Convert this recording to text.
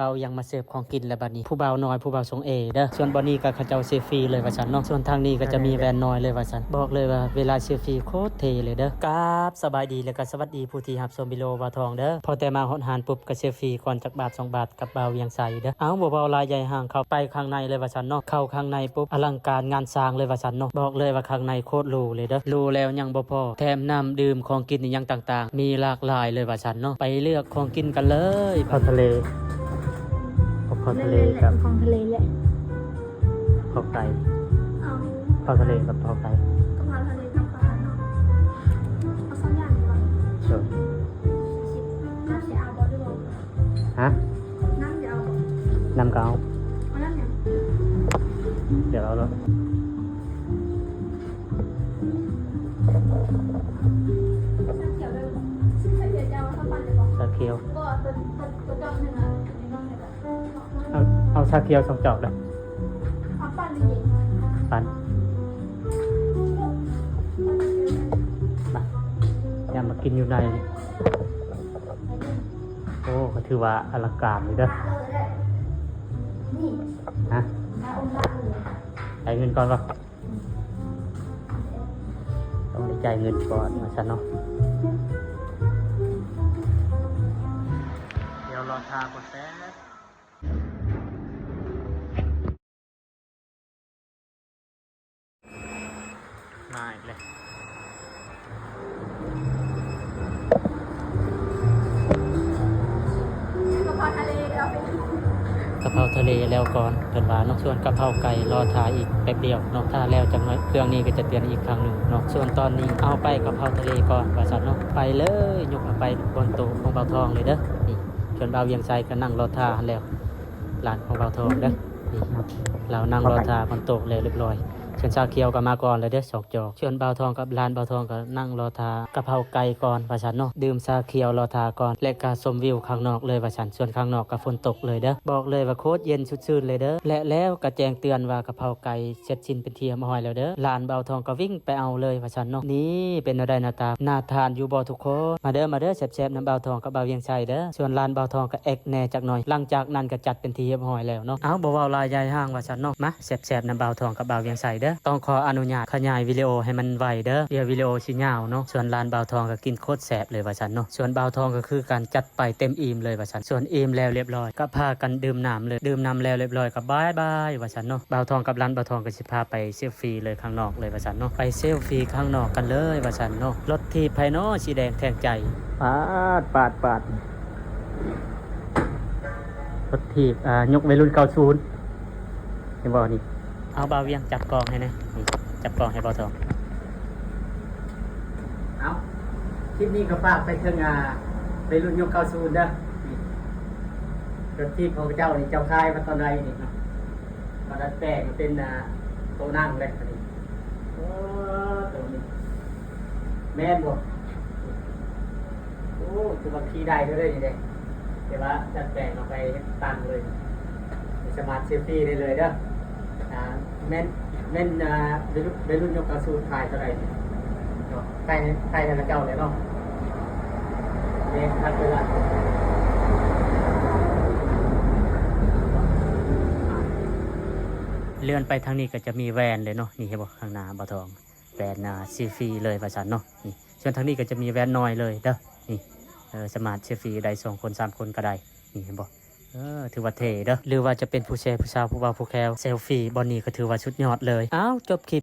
เบายังมาเสิร์ฟของกินแล้วบัดนี้ผู้เบาน้อยผู้เบาทรงเอเด้อส่วนบอนนี้ก็เขาเจ้าเซฟฟรีเลยว่าซั่นเนาะส่วนทางนี้ก็จะมีแวนน้อยเลยว่าซั่นบอกเลยว่าเวลาเซฟฟรีโคตรเท่เลยเด้อกราบสบายดีแล้วก็สวัสดีผู้ที่รับชมวิดีโอบ่าวทองเด้อพอแต่มาฮอดหานปุ๊บก็เซฟฟรีก่อนจักบาท2บาทกับเบาเวียงไสเด้อเอาบ่เบาลายใหญ่ห่างเข้าไปข้างในเลยว่าซั่นเนาะเข้าข้างในปุ๊บอลังการงานสร้างเลยว่าซั่นเนาะบอกเลยว่าข้างในโคตรหรูเลยเด้อหรูแล้วยังบ่พอแถมน้ำดื่มของกินอีหยังต่างๆมีหลากหลายเลยว่าซั่นเนาะไปเลือกของกินกันเลยพอทะเลพอทะเลกับ ของทะเลแหละ พอไก่ เอา พอทะเลกับพอไก่ กะเพราทะเลกับปลาเนาะเอาสองอย่างดีกว่า เออ น้ำจะเอาบ่ด้วยบ่ ฮะ น้ำจะเอาบ่ น้ำเกา เอาน้ำเนี่ย เดี๋ยวเราลด น้ำเขียวด้วยบ่ถ้าเกิดจะเอาข้าวปั้นเลยบ่ ชาเขียว ก็ตัวจอกหนึ่งอ่ะนี่น้องเนี่ยแบบ เอาชาเขียว2จอกเลย เอาปั้นหรือเย็น ปันมาอย่ามากินอยู่ในนี่โอ้ก็ถือว่าอลังการเลยเด้อ นี่ ฮะ เอาองค์ละเลย จ่ายเงินก่อนป่ะต้องได้จ่ายเงินก่อนมาฉันเนาะเดี๋ยวรอทาก่อนแป๊บมาอีกเลย กะเพราทะเลเอาไป กะเพราทะเลแล้วก่อนเพิ่นว่าเนาะส่วนกะเพราไก่รอทาอีกแป๊บเดียวเนาะถ้าแล้วจังน้อยเครื่องนี้ก็จะเตือนอีกครั้งหนึ่งเนาะส่วนตอนนี้เอาไปกะเพราทะเลก่อนว่าซั่นเนาะไปเลยยกเอาไปบนโต๊ะของเบาทองเลยเด้อนี่ส่วนเบาเวียงไสก็นั่งรอทาหันแล้วร้านของเบาทองเด้อนี่เรานั่งรอทาบนโต๊ะเลยเรียบร้อยส่วนชาเขียวก็มาก่อนเลยเด้อ2จอกส่วนเบาทองกับร้านเบาทองก็นั่งรอทากะเพราไก่ก่อนว่าซั่นเนาะดื่มชาเขียวรอทาก่อนและก็ชมวิวข้างนอกเลยว่าซั่นส่วนข้างนอกก็ฝนตกเลยเด้อบอกเลยว่าโคตรเย็นชุดชื่นเลยเด้อและแล้วก็แจ้งเตือนว่ากะเพราไก่เสร็จสิ้นเป็นที่เรียบร้อยแล้วเด้อร้านเบาทองก็วิ่งไปเอาเลยว่าซั่นเนาะนี่เป็นอะไรหน้าตาน่าทานอยู่บ่ทุกคนมาเด้อแซ่บๆน้ำเบาทองกับเบาเวียงไสเด้อส่วนร้านเบาทองก็เอกแน่จักหน่อยหลังจากนั้นก็จัดเป็นที่เรียบร้อยแล้วเนาะเอาบ่เว้าลายใหญ่ห้างว่าซั่นเนาะมาแซ่บๆน้ำเบาทองกับเบาเวียงไสเด้อต้องขออนุญาตขยายวิดีโอให้มันไวเด้อเดี๋ยววิดีโอสิยาวเนาะส่วนร้านเบาทองก็กินโคตรแซ่บเลยว่าซั่นเนาะส่วนเบาทองก็คือการจัดไปเต็มอิ่มเลยว่าซั่นส่วนอิ่มแล้วเรียบร้อยก็พากันดื่มน้ำเลยดื่มน้ำแล้วเรียบร้อยก็บายบายว่าซั่นเนาะเบาทองกับร้านเบาทองก็สิพาไปเซลฟี่เลยข้างนอกเลยว่าซั่นเนาะไปเซลฟี่ข้างนอกกันเลยว่าซั่นเนาะรถที่ภายนอกสีแดงแทงใจปาดรถที่ยกวัยรุ่น90เห็นบ่นี่เอาเบาเวียงจับกองให้นะนี่จับกองให้เบาทองเอาคลิปนี้ก็ฝากไปถึงวัยรุ่นยก90เด้อนี่รถที่ของเจ้านี่เจ้าคายมาตอนใดนี่เนาะมาดัดแปลงเป็นโต๊ะนั่งเลยนี่โอ้ตัวนี้แม่นบ่โอ้คือบางทีได้ด้วยนี่เด้แต่ว่าดัดแปลงเอาไปตั้งเลยสมาร์ทเซลฟี่ได้เลยเด้อแม่นวัยรุ่นยก90คายเท่าไหร่นี่เนาะใครทางเจ้าเลยเนาะนี่ทักเวลาเลื่อนไปทางนี้ก็จะมีแวนเลยเนาะนี่เห็นบ่ข้างหน้าบ่ทองแวนซีฟรีเลยว่าซั่นเนาะนี่ส่วนทางนี้ก็จะมีแวนน้อยเลยเด้อนี่สมาร์ทเซลฟี่ได้2คน3คนก็ได้นี่เห็นบ่ถือว่าเท่เด้อหรือว่าจะเป็นผู้แชร์ผู้สาวผู้บ่าวผู้แคลเซลฟี่บอนนี้ก็ถือว่าชุดยอดเลยอ้าวจบคลิป